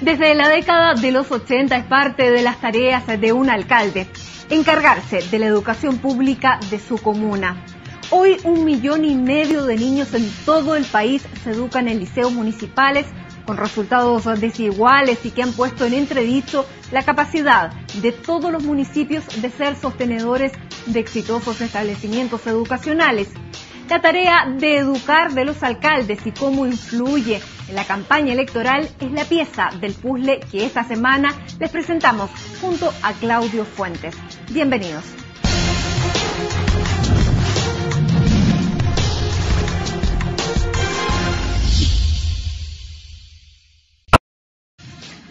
Desde la década de los 80 es parte de las tareas de un alcalde encargarse de la educación pública de su comuna. Hoy 1,5 millones de niños en todo el país se educan en liceos municipales con resultados desiguales y que han puesto en entredicho la capacidad de todos los municipios de ser sostenedores de exitosos establecimientos educacionales. La tarea de educar de los alcaldes y cómo influye en la campaña electoral es la pieza del puzzle que esta semana les presentamos junto a Claudio Fuentes. Bienvenidos.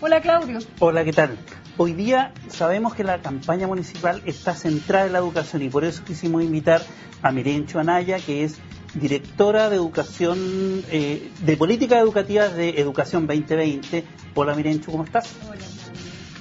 Hola Claudio. Hola, ¿qué tal? Hoy día sabemos que la campaña municipal está centrada en la educación y por eso quisimos invitar a Mirencho Anaya, que es directora de educación, de políticas educativas de Educación 2020. Hola Mirencho, ¿cómo estás?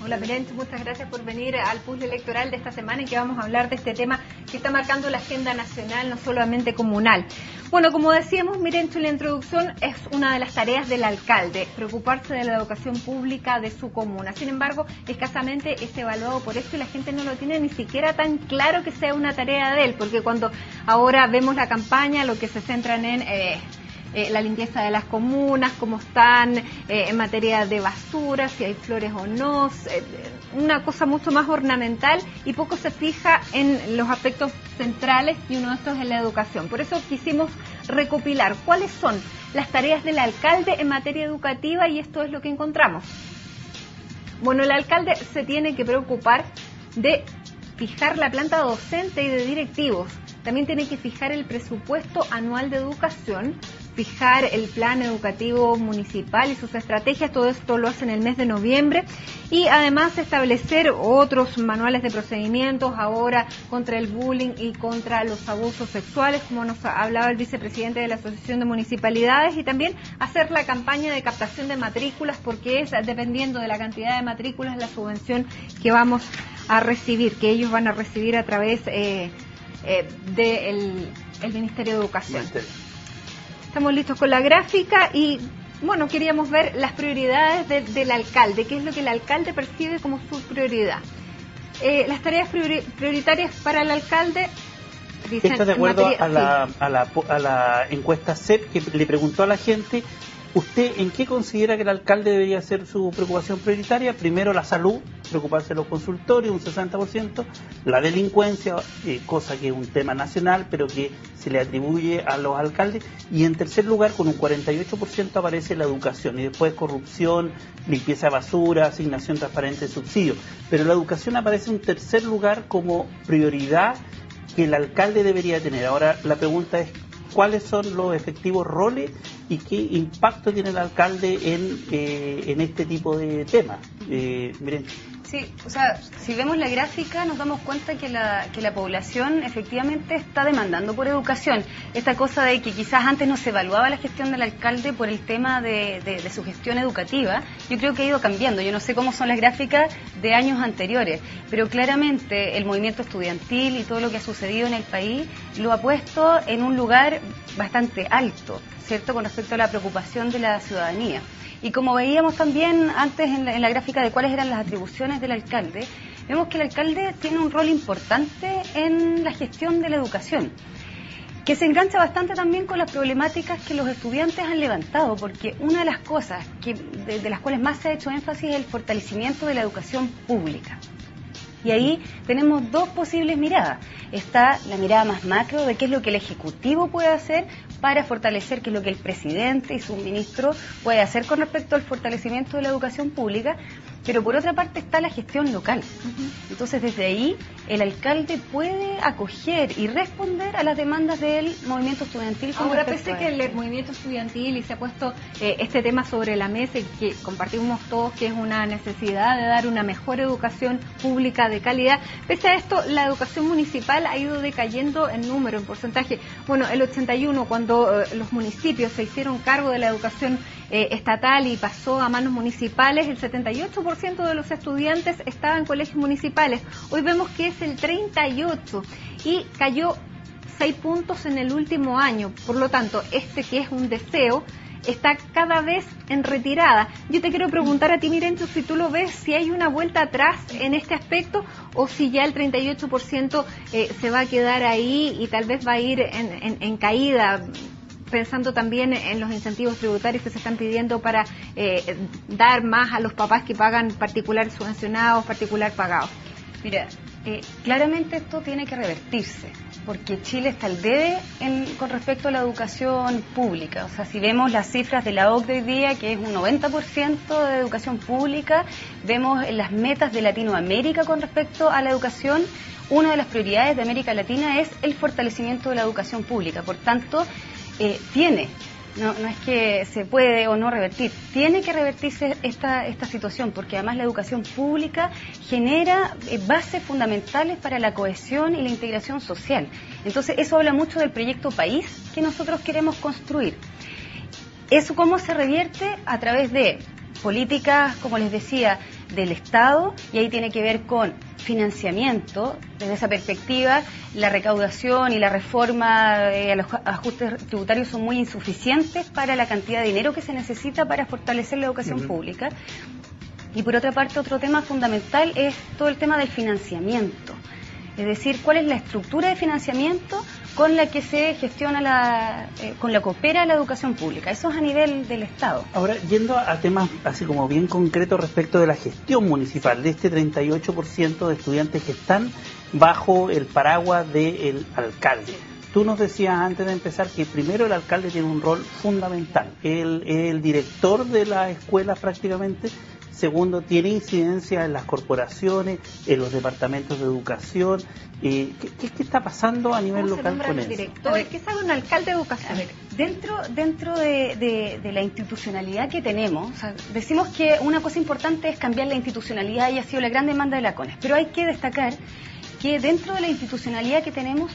Hola Mirencho, muchas gracias por venir al puzzle electoral de esta semana en que vamos a hablar de este tema que está marcando la agenda nacional, no solamente comunal. Bueno, como decíamos, Mirencho, en la introducción, es una de las tareas del alcalde, preocuparse de la educación pública de su comuna. Sin embargo, escasamente es evaluado por esto y la gente no lo tiene ni siquiera tan claro que sea una tarea de él, porque cuando ahora vemos la campaña, lo que se centran en la limpieza de las comunas, cómo están en materia de basura, si hay flores o no, una cosa mucho más ornamental y poco se fija en los aspectos centrales y uno de estos es la educación. Por eso quisimos recopilar cuáles son las tareas del alcalde en materia educativa y esto es lo que encontramos. Bueno, el alcalde se tiene que preocupar de fijar la planta docente y de directivos. También tiene que fijar el presupuesto anual de educación, fijar el plan educativo municipal y sus estrategias, todo esto lo hace en el mes de noviembre, y además establecer otros manuales de procedimientos ahora contra el bullying y contra los abusos sexuales, como nos hablaba el vicepresidente de la Asociación de Municipalidades, y también hacer la campaña de captación de matrículas, porque es dependiendo de la cantidad de matrículas la subvención que vamos a recibir, que ellos van a recibir a través del Ministerio de Educación. Estamos listos con la gráfica y, bueno, queríamos ver las prioridades del alcalde, qué es lo que el alcalde percibe como su prioridad. Las tareas prioritarias para el alcalde, dicen, esto de acuerdo a la encuesta CEP, que le preguntó a la gente, ¿usted en qué considera que el alcalde debería ser su preocupación prioritaria? Primero, la salud, preocuparse de los consultorios, un 60%, la delincuencia, cosa que es un tema nacional, pero que se le atribuye a los alcaldes, y en tercer lugar, con un 48% aparece la educación, y después corrupción, limpieza de basura, asignación transparente de subsidios. Pero la educación aparece en tercer lugar como prioridad que el alcalde debería tener. Ahora, la pregunta es, ¿cuáles son los efectivos roles y qué impacto tiene el alcalde en este tipo de temas? Miren. Sí, o sea, si vemos la gráfica nos damos cuenta que la población efectivamente está demandando por educación. Esta cosa de que quizás antes no se evaluaba la gestión del alcalde por el tema de su gestión educativa, yo creo que ha ido cambiando. Yo no sé cómo son las gráficas de años anteriores, pero claramente el movimiento estudiantil y todo lo que ha sucedido en el país lo ha puesto en un lugar bastante alto, ¿cierto?, con respecto a la preocupación de la ciudadanía. Y como veíamos también antes en la gráfica de cuáles eran las atribuciones del alcalde, vemos que el alcalde tiene un rol importante en la gestión de la educación, que se engancha bastante también con las problemáticas que los estudiantes han levantado, porque una de las cosas de las cuales más se ha hecho énfasis es el fortalecimiento de la educación pública. Y ahí tenemos dos posibles miradas. Está la mirada más macro de qué es lo que el Ejecutivo puede hacer para fortalecer, qué es lo que el presidente y su ministro puede hacer con respecto al fortalecimiento de la educación pública, pero por otra parte está la gestión local. Entonces desde ahí el alcalde puede acoger y responder a las demandas del movimiento estudiantil. Ahora, pese que el movimiento estudiantil y se ha puesto este tema sobre la mesa y que compartimos todos que es una necesidad de dar una mejor educación pública de calidad, pese a esto la educación municipal ha ido decayendo en número, en porcentaje. Bueno, el 81, cuando los municipios se hicieron cargo de la educación estatal y pasó a manos municipales, el 78% de los estudiantes estaban en colegios municipales. Hoy vemos que es el 38% y cayó 6 puntos en el último año. Por lo tanto, este que es un deseo está cada vez en retirada. Yo te quiero preguntar a ti, Mirencho, si tú lo ves, si hay una vuelta atrás en este aspecto o si ya el 38% se va a quedar ahí y tal vez va a ir en caída, pensando también en los incentivos tributarios que se están pidiendo para dar más a los papás que pagan particular subvencionados, particular pagados. Mira, claramente esto tiene que revertirse, porque Chile está al debe con respecto a la educación pública. O sea, si vemos las cifras de la OCDE hoy día, que es un 90% de educación pública, vemos las metas de Latinoamérica con respecto a la educación, una de las prioridades de América Latina es el fortalecimiento de la educación pública. Por tanto, no es que se puede o no revertir, tiene que revertirse esta situación, porque además la educación pública genera bases fundamentales para la cohesión y la integración social. Entonces eso habla mucho del proyecto país que nosotros queremos construir. ¿Eso cómo se revierte? A través de políticas, como les decía, del Estado, y ahí tiene que ver con financiamiento. Desde esa perspectiva, la recaudación y la reforma a los ajustes tributarios son muy insuficientes para la cantidad de dinero que se necesita para fortalecer la educación pública. Y por otra parte, otro tema fundamental es todo el tema del financiamiento. Es decir, cuál es la estructura de financiamiento con la que se gestiona con la que opera la educación pública. Eso es a nivel del Estado. Ahora, yendo a temas así como bien concretos respecto de la gestión municipal, de este 38% de estudiantes que están bajo el paraguas del alcalde. Tú nos decías antes de empezar que primero el alcalde tiene un rol fundamental, el director de la escuela prácticamente. Segundo, tiene incidencia en las corporaciones, en los departamentos de educación. ¿Qué está pasando a nivel local con eso? ¿Qué sabe un alcalde de educación? A ver, dentro de la institucionalidad que tenemos, o sea, decimos que una cosa importante es cambiar la institucionalidad y ha sido la gran demanda de la CONES, pero hay que destacar que dentro de la institucionalidad que tenemos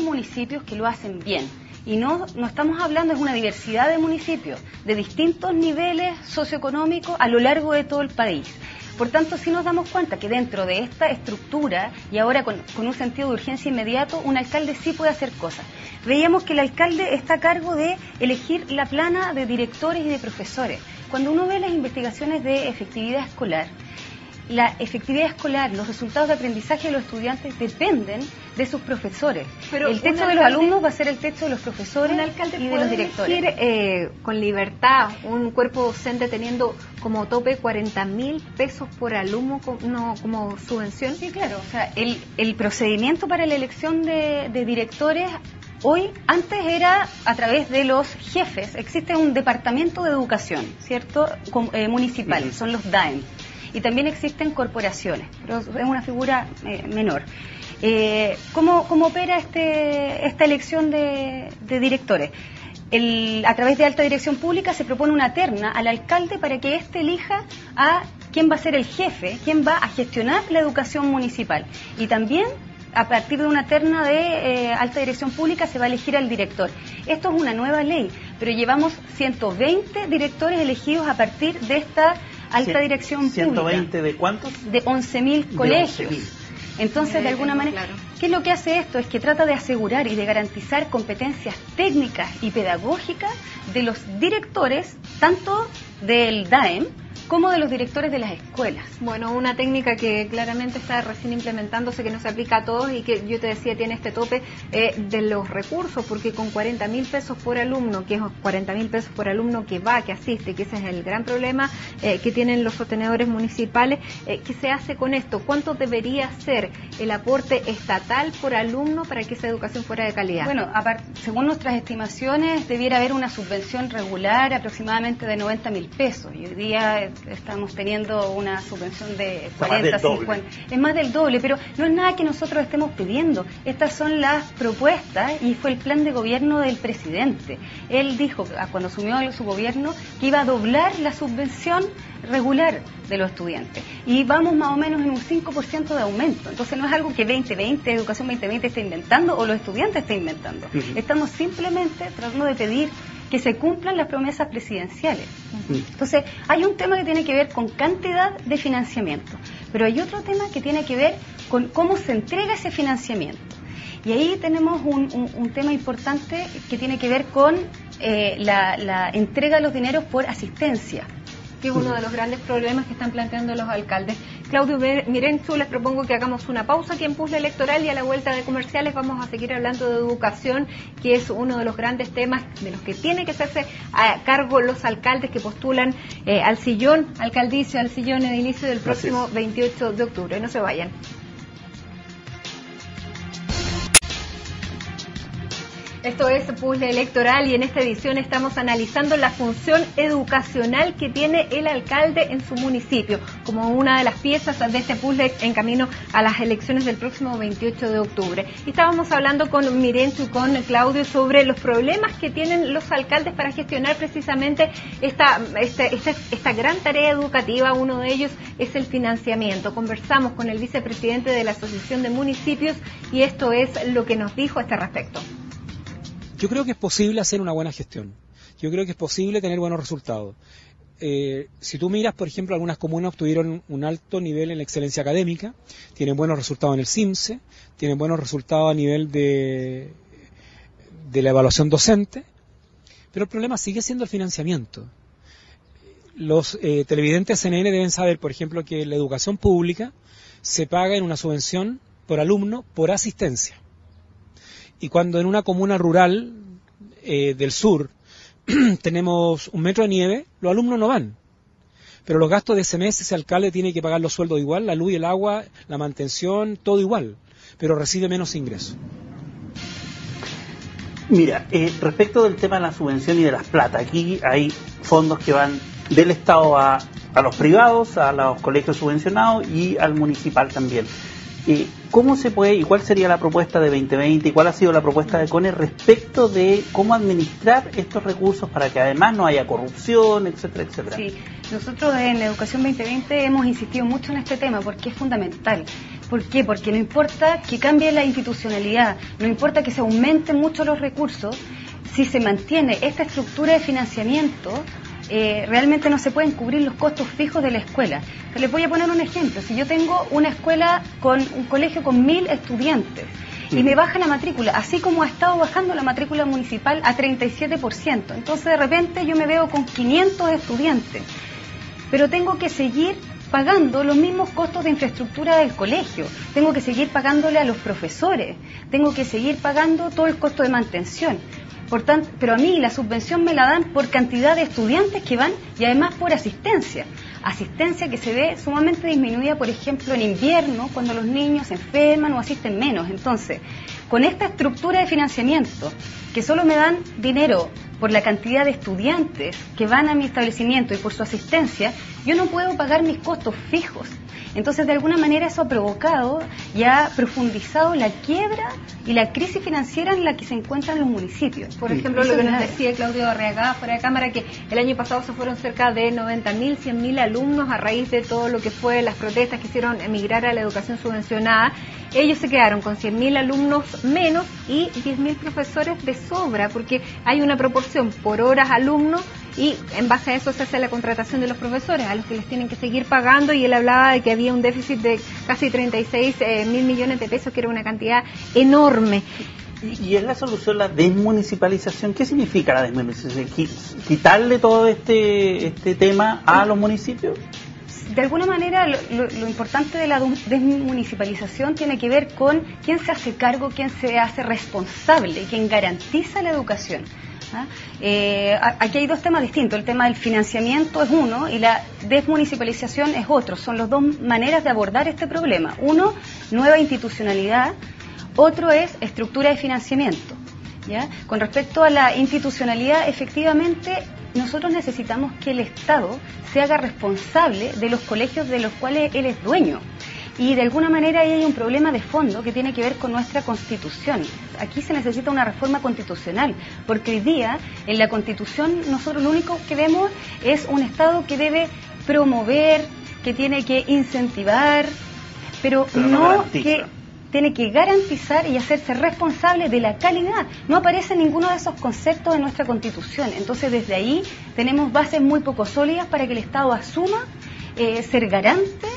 municipios que lo hacen bien. Y no estamos hablando, es una diversidad de municipios, de distintos niveles socioeconómicos a lo largo de todo el país. Por tanto, sí nos damos cuenta que dentro de esta estructura, y ahora con un sentido de urgencia inmediato, un alcalde sí puede hacer cosas. Veíamos que el alcalde está a cargo de elegir la plana de directores y de profesores. Cuando uno ve las investigaciones de efectividad escolar, la efectividad escolar, los resultados de aprendizaje de los estudiantes dependen de sus profesores. Pero el techo de los alumnos va a ser el techo de los profesores y de los directores. Elegir con libertad un cuerpo docente teniendo como tope 40.000 pesos por alumno como subvención. Sí, claro. O sea, el procedimiento para la elección de directores antes era a través de los jefes. Existe un departamento de educación, ¿cierto? Municipal, son los DAEM. Y también existen corporaciones, pero es una figura menor. ¿Cómo opera esta elección de directores? A través de alta dirección pública se propone una terna al alcalde para que éste elija a quién va a ser el jefe, quién va a gestionar la educación municipal. Y también, a partir de una terna de alta dirección pública, se va a elegir al director. Esto es una nueva ley, pero llevamos 120 directores elegidos a partir de esta alta dirección pública. ¿120 de cuántos? De 11.000 colegios. 11.000. Entonces, de alguna manera, claro. ¿Qué es lo que hace esto? Es que trata de asegurar y de garantizar competencias técnicas y pedagógicas de los directores, tanto del DAEM como de los directores de las escuelas. Bueno, una técnica que claramente está recién implementándose, que no se aplica a todos y que yo te decía tiene este tope de los recursos, porque con 40.000 pesos por alumno, que es 40.000 pesos por alumno que asiste, que ese es el gran problema que tienen los sostenedores municipales, ¿qué se hace con esto? ¿Cuánto debería ser el aporte estatal por alumno para que esa educación fuera de calidad? Bueno, según nuestras estimaciones, debiera haber una subvención regular aproximadamente de 90.000 pesos. Y hoy día estamos teniendo una subvención de 40, 50. Es más del doble, pero no es nada que nosotros estemos pidiendo. Estas son las propuestas y fue el plan de gobierno del presidente. Él dijo, cuando asumió su gobierno, que iba a doblar la subvención regular de los estudiantes. Y vamos más o menos en un 5% de aumento. Entonces no es algo que Educación 2020 está inventando o los estudiantes están inventando. Estamos simplemente tratando de pedir que se cumplan las promesas presidenciales. Entonces, hay un tema que tiene que ver con cantidad de financiamiento, pero hay otro tema que tiene que ver con cómo se entrega ese financiamiento. Y ahí tenemos un tema importante que tiene que ver con la entrega de los dineros por asistencia, que es uno de los grandes problemas que están planteando los alcaldes. Claudio Mirenchu, les propongo que hagamos una pausa aquí en Puzzle Electoral, y a la vuelta de comerciales vamos a seguir hablando de educación, que es uno de los grandes temas de los que tiene que hacerse a cargo los alcaldes que postulan al sillón alcaldicio, al sillón edilicio del próximo 28 de octubre. No se vayan. Esto es Puzzle Electoral, y en esta edición estamos analizando la función educacional que tiene el alcalde en su municipio, como una de las piezas de este puzzle en camino a las elecciones del próximo 28 de octubre. Y estábamos hablando con Mirenchu y con Claudio sobre los problemas que tienen los alcaldes para gestionar precisamente esta gran tarea educativa. Uno de ellos es el financiamiento. Conversamos con el vicepresidente de la Asociación de Municipios, y esto es lo que nos dijo a este respecto. Yo creo que es posible hacer una buena gestión. Yo creo que es posible tener buenos resultados. Si tú miras, por ejemplo, algunas comunas obtuvieron un alto nivel en la excelencia académica, tienen buenos resultados en el CIMSE, tienen buenos resultados a nivel de la evaluación docente, pero el problema sigue siendo el financiamiento. Los televidentes CNN deben saber, por ejemplo, que la educación pública se paga en una subvención por alumno por asistencia. Y cuando en una comuna rural del sur tenemos 1 metro de nieve, los alumnos no van. Pero los gastos de ese mes, ese alcalde tiene que pagar los sueldos igual, la luz y el agua, la mantención, todo igual, pero recibe menos ingresos. Mira, respecto del tema de la subvención y de las plata, aquí hay fondos que van del Estado a los privados, a los colegios subvencionados y al municipal también. ¿Cómo se puede y cuál sería la propuesta de 2020 y cuál ha sido la propuesta de CONE respecto de cómo administrar estos recursos para que además no haya corrupción, etcétera, etcétera? Sí, nosotros en Educación 2020 hemos insistido mucho en este tema porque es fundamental. ¿Por qué? Porque no importa que cambie la institucionalidad, no importa que se aumenten mucho los recursos, si se mantiene esta estructura de financiamiento, realmente no se pueden cubrir los costos fijos de la escuela. Les voy a poner un ejemplo. Si yo tengo una escuela con un colegio con 1000 estudiantes y me baja la matrícula, así como ha estado bajando la matrícula municipal a 37%, entonces de repente yo me veo con 500 estudiantes, pero tengo que seguir pagando los mismos costos de infraestructura del colegio, tengo que seguir pagándole a los profesores, tengo que seguir pagando todo el costo de mantención. Por tanto, pero a mí la subvención me la dan por cantidad de estudiantes que van y además por asistencia que se ve sumamente disminuida, por ejemplo, en invierno, cuando los niños se enferman o asisten menos. Entonces, con esta estructura de financiamiento, que solo me dan dinero por la cantidad de estudiantes que van a mi establecimiento y por su asistencia, yo no puedo pagar mis costos fijos. Entonces, de alguna manera eso ha provocado y ha profundizado la quiebra y la crisis financiera en la que se encuentran los municipios. Por ejemplo, lo que nos decía Claudio Arriagada fuera de cámara, que el año pasado se fueron cerca de 90.000, 100.000 alumnos a raíz de todo lo que fue las protestas que hicieron emigrar a la educación subvencionada. Ellos se quedaron con 100.000 alumnos menos y 10.000 profesores de sobra, porque hay una proporción por horas alumnos, y en base a eso se hace la contratación de los profesores, a los que les tienen que seguir pagando, y él hablaba de que había un déficit de casi 36.000 millones de pesos, que era una cantidad enorme. ¿Y es la solución la desmunicipalización? ¿Qué significa la desmunicipalización? ¿Quitarle todo este tema a los municipios? De alguna manera, lo importante de la desmunicipalización tiene que ver con quién se hace cargo, quién se hace responsable, quién garantiza la educación. Aquí hay dos temas distintos. El tema del financiamiento es uno y la desmunicipalización es otro. Son las dos maneras de abordar este problema. Uno, nueva institucionalidad. Otro es estructura de financiamiento. ¿Ya? Con respecto a la institucionalidad, efectivamente, nosotros necesitamos que el Estado se haga responsable de los colegios de los cuales él es dueño. Y de alguna manera ahí hay un problema de fondo que tiene que ver con nuestra Constitución. Aquí se necesita una reforma constitucional, porque hoy día en la Constitución nosotros lo único que vemos es un Estado que debe promover, que tiene que incentivar, pero no que tiene que garantizar y hacerse responsable de la calidad. No aparece ninguno de esos conceptos en nuestra Constitución. Entonces desde ahí tenemos bases muy poco sólidas para que el Estado asuma ser garante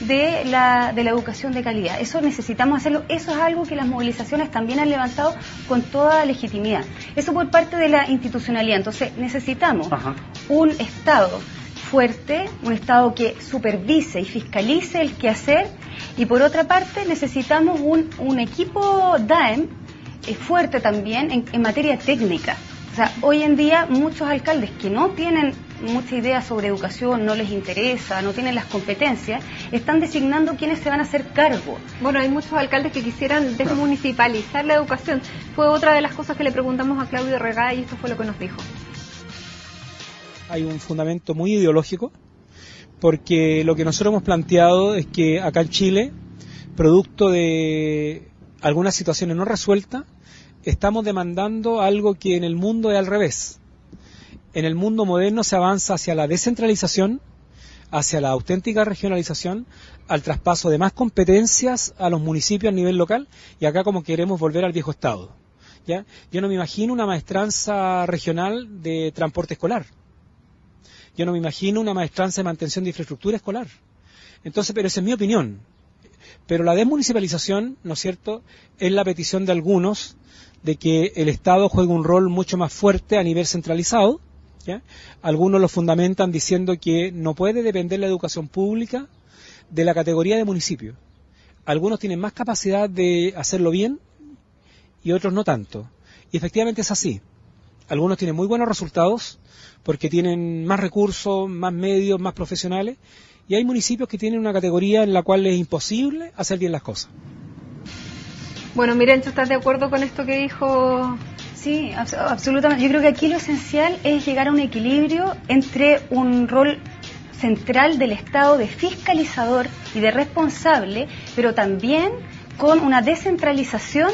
de la educación de calidad. Eso necesitamos hacerlo, eso es algo que las movilizaciones también han levantado con toda legitimidad. Eso por parte de la institucionalidad. Entonces necesitamos un Estado fuerte, un Estado que supervise y fiscalice el quehacer, y por otra parte necesitamos un equipo DAEM fuerte también en materia técnica. O sea, hoy en día muchos alcaldes que no tienen mucha idea sobre educación, no les interesa, no tienen las competencias, están designando quiénes se van a hacer cargo. Bueno, hay muchos alcaldes que quisieran desmunicipalizar la educación. Fue otra de las cosas que le preguntamos a Claudio Regay y esto fue lo que nos dijo. Hay un fundamento muy ideológico, porque lo que nosotros hemos planteado es que acá en Chile, producto de algunas situaciones no resueltas, estamos demandando algo que en el mundo es al revés. En el mundo moderno se avanza hacia la descentralización, hacia la auténtica regionalización, al traspaso de más competencias a los municipios a nivel local, y acá como queremos volver al viejo estado, ¿ya? Yo no me imagino una maestranza regional de transporte escolar. Yo no me imagino una maestranza de mantención de infraestructura escolar. Entonces, pero esa es mi opinión. Pero la desmunicipalización, ¿no es cierto?, es la petición de algunos de que el Estado juegue un rol mucho más fuerte a nivel centralizado, ¿ya? Algunos lo fundamentan diciendo que no puede depender la educación pública de la categoría de municipio. Algunos tienen más capacidad de hacerlo bien y otros no tanto. Y efectivamente es así. Algunos tienen muy buenos resultados porque tienen más recursos, más medios, más profesionales, y hay municipios que tienen una categoría en la cual es imposible hacer bien las cosas. Bueno, Mirencho, ¿estás de acuerdo con esto que dijo? Sí, absolutamente. Yo creo que aquí lo esencial es llegar a un equilibrio entre un rol central del Estado de fiscalizador y de responsable, pero también con una descentralización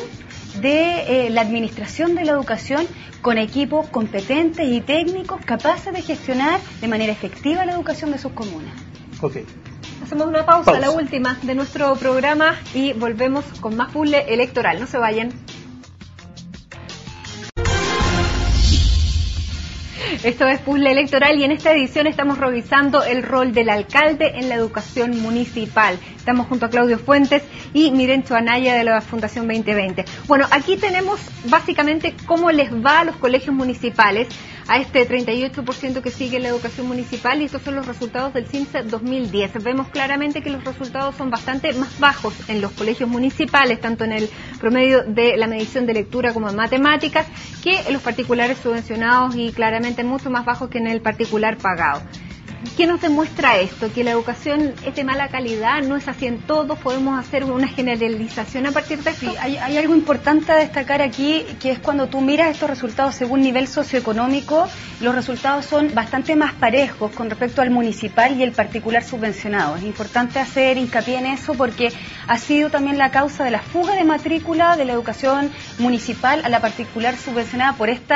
de la administración de la educación, con equipos competentes y técnicos capaces de gestionar de manera efectiva la educación de sus comunas. Okay. Hacemos una pausa, la última de nuestro programa, y volvemos con más puzzle electoral. No se vayan. Esto es Puzzle Electoral y en esta edición estamos revisando el rol del alcalde en la educación municipal. Estamos junto a Claudio Fuentes y Mirencho Anaya de la Fundación 2020. Bueno, aquí tenemos básicamente cómo les va a los colegios municipales, a este 38% que sigue la educación municipal, y estos son los resultados del CIMSE 2010. Vemos claramente que los resultados son bastante más bajos en los colegios municipales, tanto en el promedio de la medición de lectura como en matemáticas, que en los particulares subvencionados, y claramente mucho más bajos que en el particular pagado. ¿Qué nos demuestra esto? Que la educación es de mala calidad, no es así en todos, podemos hacer una generalización a partir de esto. Sí, hay algo importante a destacar aquí, que es cuando tú miras estos resultados según nivel socioeconómico, los resultados son bastante más parejos con respecto al municipal y el particular subvencionado. Es importante hacer hincapié en eso porque ha sido también la causa de la fuga de matrícula de la educación municipal a la particular subvencionada por este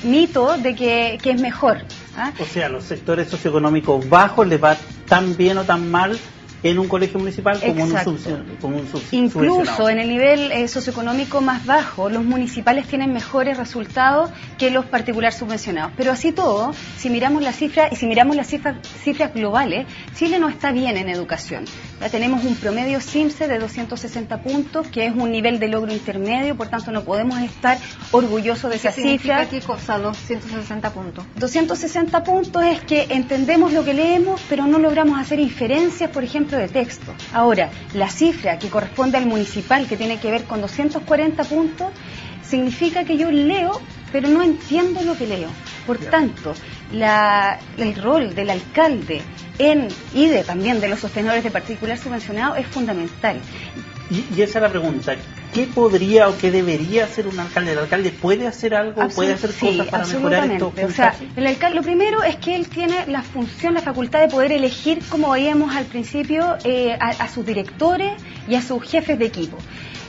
mito de que es mejor. ¿Ah? O sea, los sectores socioeconómicos bajos les va tan bien o tan mal en un colegio municipal como en un incluso en el nivel socioeconómico más bajo, los municipales tienen mejores resultados que los particulares subvencionados. Pero así todo, si miramos las cifras, y si miramos las cifras globales, Chile no está bien en educación. Ya tenemos un promedio CIMSE de 260 puntos, que es un nivel de logro intermedio, por tanto no podemos estar orgullosos de esa cifra. ¿Qué cosa, 260 puntos? 260 puntos es que entendemos lo que leemos, pero no logramos hacer inferencias, por ejemplo, de texto. Ahora, la cifra que corresponde al municipal, que tiene que ver con 240 puntos, significa que yo leo, pero no entiendo lo que leo. Por tanto, el rol del alcalde y también de los sostenedores de particular subvencionado es fundamental. Y esa es la pregunta. ¿Qué podría o qué debería hacer un alcalde? ¿El alcalde puede hacer algo? ¿Puede hacer cosas para mejorar esto? O sea, el alcalde, lo primero es que él tiene la función, la facultad de poder elegir, como veíamos al principio, a sus directores y a sus jefes de equipo.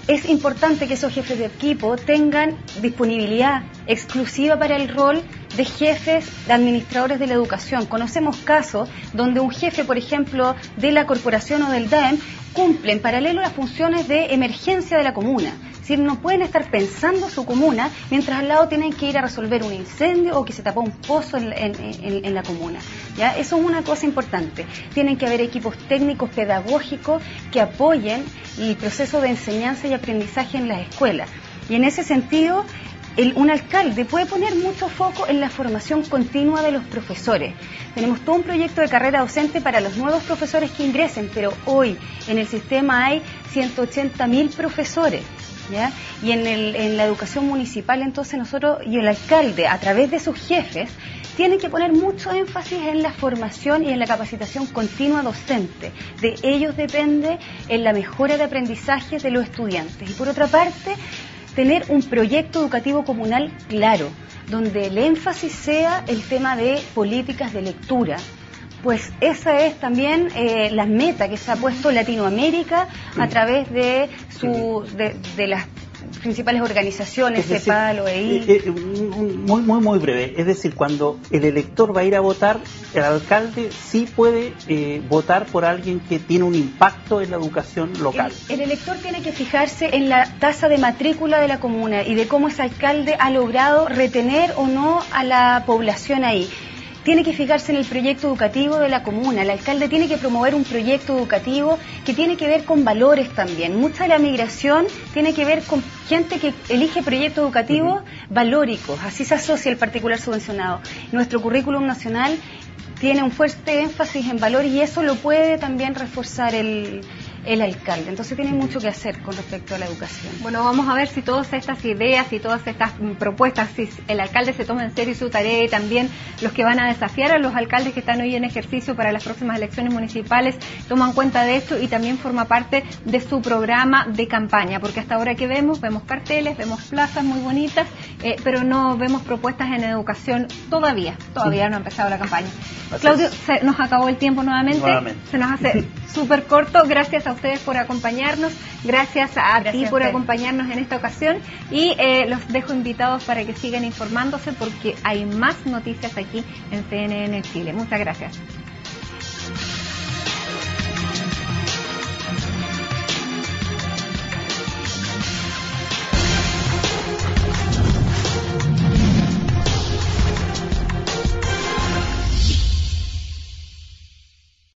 Es importante que esos jefes de equipo tengan disponibilidad exclusiva para el rol de jefes, de administradores de la educación. Conocemos casos donde un jefe, por ejemplo, de la corporación o del DAEM, cumple en paralelo las funciones de emergencia de la comuna. Es decir, no pueden estar pensando su comuna mientras al lado tienen que ir a resolver un incendio o que se tapó un pozo en la comuna. ¿Ya? Eso es una cosa importante. Tienen que haber equipos técnicos, pedagógicos que apoyen el proceso de enseñanza y aprendizaje en las escuelas. Y en ese sentido, un alcalde puede poner mucho foco en la formación continua de los profesores. Tenemos todo un proyecto de carrera docente para los nuevos profesores que ingresen, pero hoy en el sistema hay 180.000 profesores. ¿Ya? Y en la educación municipal, entonces nosotros y el alcalde, a través de sus jefes, tienen que poner mucho énfasis en la formación y en la capacitación continua docente. De ellos depende en la mejora de aprendizaje de los estudiantes. Y por otra parte, tener un proyecto educativo comunal claro, donde el énfasis sea el tema de políticas de lectura. Pues esa es también la meta que se ha puesto Latinoamérica a través de las principales organizaciones, CEPAL, OEI. Muy breve. Es decir, cuando el elector va a ir a votar, el alcalde sí puede votar por alguien que tiene un impacto en la educación local. El elector tiene que fijarse en la tasa de matrícula de la comuna y de cómo ese alcalde ha logrado retener o no a la población ahí. Tiene que fijarse en el proyecto educativo de la comuna. El alcalde tiene que promover un proyecto educativo que tiene que ver con valores también. Mucha de la migración tiene que ver con gente que elige proyectos educativos valóricos. Así se asocia el particular subvencionado. Nuestro currículum nacional tiene un fuerte énfasis en valores y eso lo puede también reforzar el alcalde. Entonces tiene mucho que hacer con respecto a la educación. Bueno, vamos a ver si todas estas ideas y todas estas propuestas, si el alcalde se toma en serio su tarea y también los que van a desafiar a los alcaldes que están hoy en ejercicio para las próximas elecciones municipales toman cuenta de esto y también forma parte de su programa de campaña, porque hasta ahora que vemos carteles, vemos plazas muy bonitas, pero no vemos propuestas en educación todavía no ha empezado la campaña. Claudio, se nos acabó el tiempo nuevamente. Se nos hace súper corto. Gracias a ustedes por acompañarnos, gracias a ti por acompañarnos en esta ocasión y los dejo invitados para que sigan informándose porque hay más noticias aquí en CNN Chile. Muchas gracias.